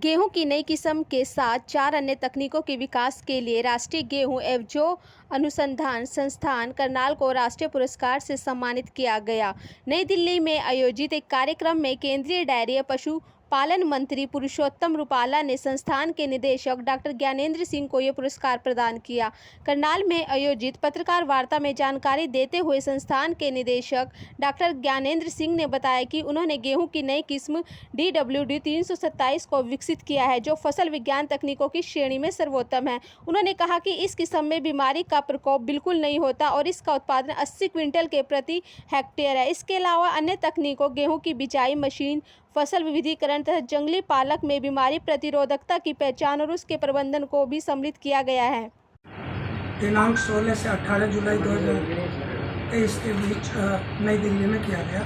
गेहूं की नई किस्म के साथ 4 अन्य तकनीकों के विकास के लिए राष्ट्रीय गेहूं एवं जौ अनुसंधान संस्थान करनाल को राष्ट्रीय पुरस्कार से सम्मानित किया गया। नई दिल्ली में आयोजित एक कार्यक्रम में केंद्रीय डेयरी एवं पशुपालन मंत्री पुरुषोत्तम रुपाला ने संस्थान के निदेशक डॉक्टर ज्ञानेंद्र सिंह को यह पुरस्कार प्रदान किया। करनाल में आयोजित पत्रकार वार्ता में जानकारी देते हुए संस्थान के निदेशक डॉक्टर ज्ञानेंद्र सिंह ने बताया कि उन्होंने गेहूं की नई किस्म DWD 327 को विकसित किया है, जो फसल विज्ञान तकनीकों की श्रेणी में सर्वोत्तम है। उन्होंने कहा कि इस किस्म में बीमारी का प्रकोप बिल्कुल नहीं होता और इसका उत्पादन 80 क्विंटल के प्रति हेक्टेयर है। इसके अलावा अन्य तकनीकों गेहूं की बिजाई मशीन, फसल विविधीकरण तथा जंगली पालक में बीमारी प्रतिरोधकता की पहचान और उसके प्रबंधन को भी सम्मिलित किया गया है। दिनांक 16 से 18 जुलाई 2023 के बीच नई दिल्ली में किया गया।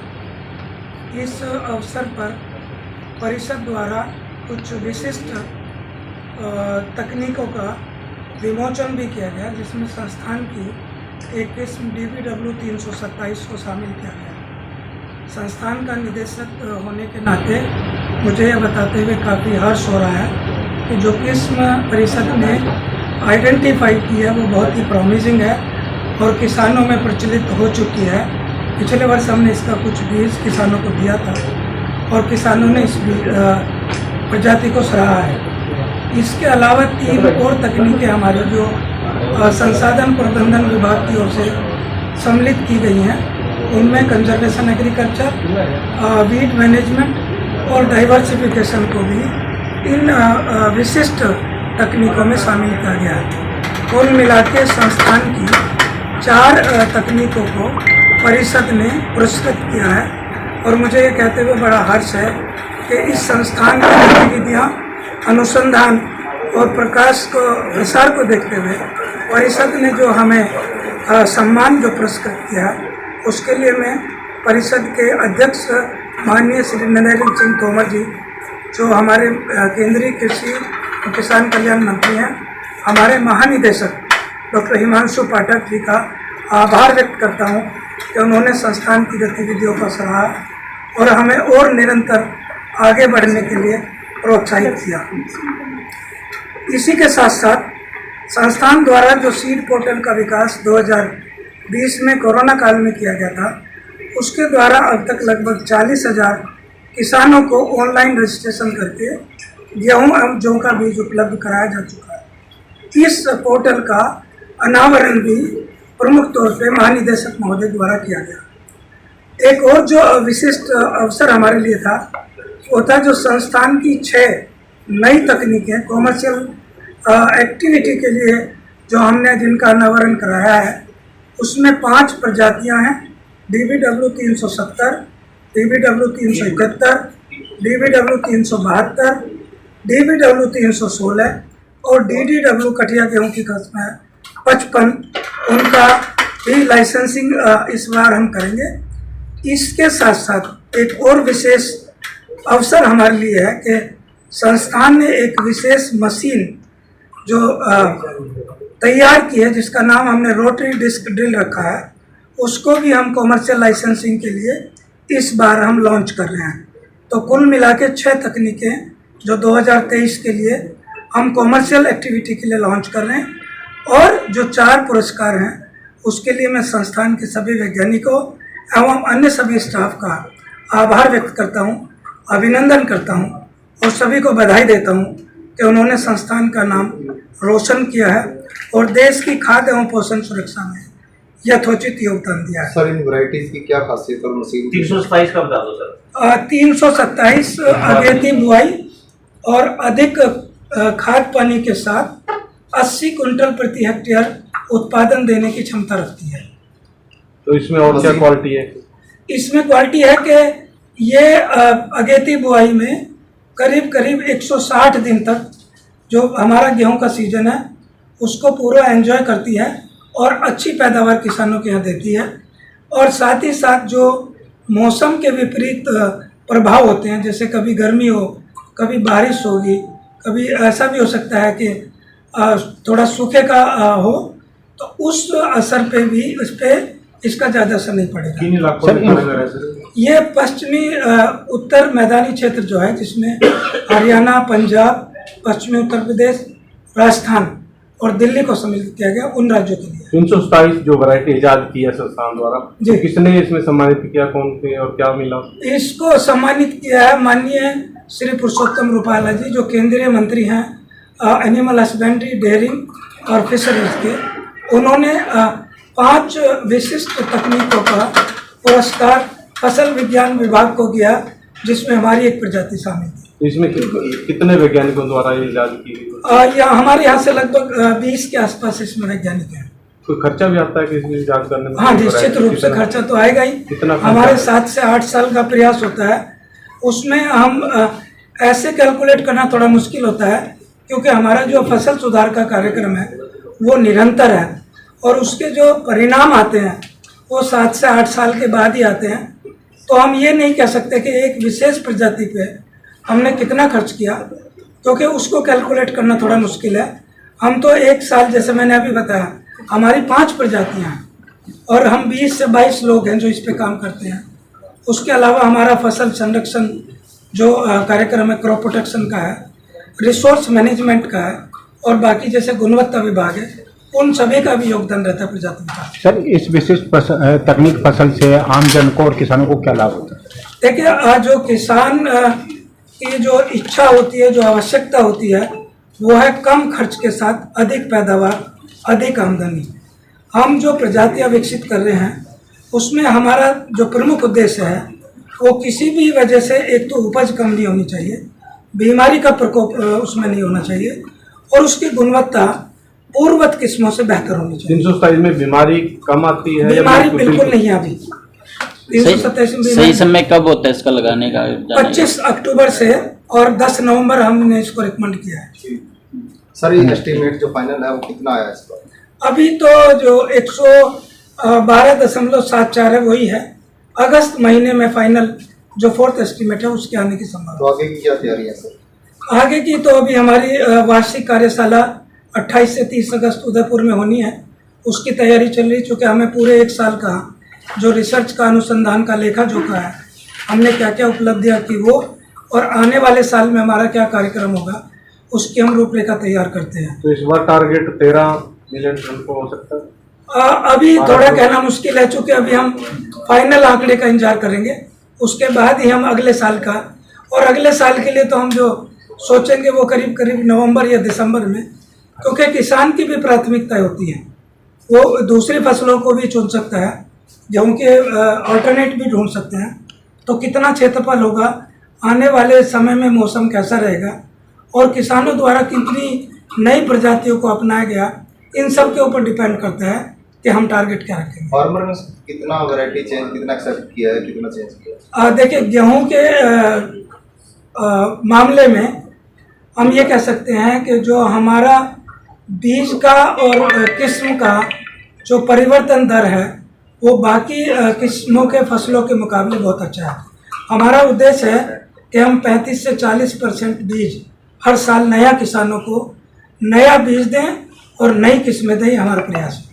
इस अवसर पर परिषद द्वारा कुछ विशिष्ट तकनीकों का विमोचन भी किया गया, जिसमें संस्थान की एक किस्म DBW 327 को शामिल किया गया। संस्थान का निदेशक होने के नाते मुझे यह बताते हुए काफ़ी हर्ष हो रहा है कि जो किस्म परिषद ने आइडेंटिफाई की है वो बहुत ही प्रॉमिसिंग है और किसानों में प्रचलित हो चुकी है। पिछले वर्ष हमने इसका कुछ बीज किसानों को दिया था और किसानों ने इस प्रजाति को सराहा है। इसके अलावा 3 और तकनीकें हमारे जो संसाधन प्रबंधन विभाग की ओर से सम्मिलित की गई हैं, उनमें कंजर्वेशन एग्रीकल्चर, वीड मैनेजमेंट और डाइवर्सिफिकेशन को भी इन विशिष्ट तकनीकों में शामिल किया गया है। कुल मिला के संस्थान की 4 तकनीकों को परिषद ने पुरस्कृत किया है और मुझे ये कहते हुए बड़ा हर्ष है कि इस संस्थान की गतिविधियाँ, अनुसंधान और प्रसार को देखते हुए परिषद ने जो हमें सम्मान जो पुरस्कृत किया, उसके लिए मैं परिषद के अध्यक्ष माननीय श्री नरेंद्र सिंह तोमर जी, जो हमारे केंद्रीय कृषि और किसान कल्याण मंत्री हैं, हमारे महानिदेशक डॉक्टर हिमांशु पाठक जी का आभार व्यक्त करता हूं कि उन्होंने संस्थान की गतिविधियों को सराहा और हमें और निरंतर आगे बढ़ने के लिए प्रोत्साहित किया। इसी के साथ साथ संस्थान द्वारा जो सीड पोर्टल का विकास 2020 में कोरोना काल में किया गया था, उसके द्वारा अब तक लगभग 40,000 किसानों को ऑनलाइन रजिस्ट्रेशन करके गेहूँ एवं जौ का बीज उपलब्ध कराया जा चुका है। इस पोर्टल का अनावरण भी प्रमुख तौर पे महानिदेशक महोदय द्वारा किया गया। एक और जो विशिष्ट अवसर हमारे लिए था, वो था जो संस्थान की 6 नई तकनीकें कॉमर्शियल एक्टिविटी के लिए जो हमने जिनका अनावरण कराया है, उसमें 5 प्रजातियां हैं। DBW 370, DBW 371, DBW 372, DBW 316 और DDW कटिया गेहूँ की किस्म है 55। उनका भी लाइसेंसिंग इस बार हम करेंगे। इसके साथ साथ एक और विशेष अवसर हमारे लिए है कि संस्थान ने एक विशेष मशीन जो तैयार की है, जिसका नाम हमने रोटरी डिस्क ड्रिल रखा है, उसको भी हम कॉमर्शियल लाइसेंसिंग के लिए इस बार हम लॉन्च कर रहे हैं। तो कुल मिला के 6 तकनीकें जो 2023 के लिए हम कॉमर्शियल एक्टिविटी के लिए लॉन्च कर रहे हैं और जो 4 पुरस्कार हैं, उसके लिए मैं संस्थान के सभी वैज्ञानिकों एवं अन्य सभी स्टाफ का आभार व्यक्त करता हूं, अभिनंदन करता हूं और सभी को बधाई देता हूं कि उन्होंने संस्थान का नाम रोशन किया है और देश की खाद्य एवं पोषण सुरक्षा में यथोचित योगदान दिया है। सर, इन वैरायटीज की क्या खासियत और मशीन? 327 का बता दो सर। 327 अगेती बुआई और अधिक खाद पानी के साथ 80 कुंटल प्रति हेक्टेयर उत्पादन देने की क्षमता रखती है। तो इसमें और क्या क्वालिटी है? इसमें क्वालिटी है कि ये अगेती बुआई में करीब 160 दिन तक जो हमारा गेहूं का सीजन है उसको पूरा एंजॉय करती है और अच्छी पैदावार किसानों के यहाँ देती है। और साथ ही साथ जो मौसम के विपरीत प्रभाव होते हैं, जैसे कभी गर्मी हो, कभी बारिश होगी, कभी ऐसा भी हो सकता है कि थोड़ा सूखे का हो, तो उस असर पे भी इस पर इसका ज़्यादा असर नहीं पड़ेगा। 3 लाख ये पश्चिमी उत्तर मैदानी क्षेत्र जो है, जिसमें हरियाणा, पंजाब, पश्चिमी उत्तर प्रदेश, राजस्थान और दिल्ली को सम्मिलित किया गया, उन राज्यों के लिए। 327 जो वैरायटी इजाद की है संस्थान द्वारा, जी। तो किसने इसमें सम्मानित किया, कौन थे और क्या मिला? इसको सम्मानित किया है माननीय श्री पुरुषोत्तम रूपाला जी, जो केंद्रीय मंत्री हैं एनिमल हस्बेंड्री, डेयरिंग और फिशरीज के। उन्होंने 5 विशिष्ट तकनीकों का पुरस्कार फसल विज्ञान विभाग को दिया, जिसमें हमारी एक प्रजाति शामिल थी। तो इसमें कितने वैज्ञानिकों द्वारा ये इजाद की गई? हमारे यहाँ से लगभग 20 के आसपास इसमें वैज्ञानिक हैं। कोई खर्चा भी आता है कि इसमें इजाद करने में? हाँ, निश्चित रूप से खर्चा तो आएगा ही। कितना? हमारे 7 से 8 साल का प्रयास होता है। उसमें हम ऐसे कैलकुलेट करना थोड़ा मुश्किल होता है, क्योंकि हमारा जो फसल सुधार का कार्यक्रम है वो निरंतर है, और उसके जो परिणाम आते हैं वो 7 से 8 साल के बाद ही आते हैं। तो हम ये नहीं कह सकते कि एक विशेष प्रजाति पे हमने कितना खर्च किया, क्योंकि उसको कैलकुलेट करना थोड़ा मुश्किल है। हम तो एक साल, जैसे मैंने अभी बताया, हमारी 5 प्रजातियां हैं और हम 20 से 22 लोग हैं जो इस पे काम करते हैं। उसके अलावा हमारा फसल संरक्षण जो कार्यक्रम है, क्रॉप प्रोटेक्शन का है, रिसोर्स मैनेजमेंट का है, और बाकी जैसे गुणवत्ता विभाग है, उन सभी का भी योगदान रहता है प्रजाति विकास। सर, इस विशिष्ट तकनीक फसल से आम जन को और किसानों को क्या लाभ होता है? देखिए, जो किसान की जो इच्छा होती है, जो आवश्यकता होती है, वो है कम खर्च के साथ अधिक पैदावार, अधिक आमदनी। हम जो प्रजातियां विकसित कर रहे हैं, उसमें हमारा जो प्रमुख उद्देश्य है वो किसी भी वजह से, एक तो उपज कम नहीं होनी चाहिए, बीमारी का प्रकोप उसमें नहीं होना चाहिए, और उसकी गुणवत्ता पूर्ववत किस्मों से बेहतर होनी चाहिए। 327 में बीमारी कम आती है? बीमारी बिल्कुल नहीं है अभी। 327 सही समय कब होता है इसका लगाने का? 25 अक्टूबर से, और 10 नवंबर हमने इसको रिकमेंड किया है। सर, ये एस्टीमेट जो फाइनल है वो कितना आया इस पर? अभी तो जो 112.74 है वही है। अगस्त महीने में फाइनल जो 4th एस्टीमेट है उसके आने की संभावना। तो आगे की क्या तैयारी है सर? आगे की तो अभी हमारी वार्षिक कार्यशाला 28 से 30 अगस्त उदयपुर में होनी है, उसकी तैयारी चल रही। चूँकि हमें पूरे 1 साल का जो रिसर्च का, अनुसंधान का, लेखा जोखा है, हमने क्या क्या उपलब्धियाँ की वो, और आने वाले साल में हमारा क्या कार्यक्रम होगा, उसकी हम रूपरेखा तैयार करते हैं। तो इस बार टारगेट 13 मिलियन टन को हो सकता है? अभी थोड़ा कहना मुश्किल है, चूँकि अभी हम फाइनल आंकड़े का इंतजार करेंगे, उसके बाद ही हम अगले साल का, और अगले साल के लिए तो हम जो सोचेंगे वो करीब करीब नवंबर या दिसंबर में, क्योंकि किसान की भी प्राथमिकता होती है, वो दूसरी फसलों को भी चुन सकता है, गेहूँ के ऑल्टरनेट भी ढूंढ सकते हैं। तो कितना क्षेत्रफल होगा, आने वाले समय में मौसम कैसा रहेगा, और किसानों द्वारा कितनी नई प्रजातियों को अपनाया गया, इन सब के ऊपर डिपेंड करता है कि हम टारगेट क्या रखेंगे। फार्मर ने कितना वैरायटी चेंज, कितना एक्सेप्ट किया है, कितना चेंज किया है? देखिए, गेहूं के मामले में हम ये कह सकते हैं कि जो हमारा बीज का और किस्म का जो परिवर्तन दर है वो बाकी किस्मों के फसलों के मुकाबले बहुत अच्छा है। हमारा उद्देश्य है कि हम 35 से 40% बीज हर साल नया किसानों को नया बीज दें और नई किस्में दें, हमारा प्रयास है।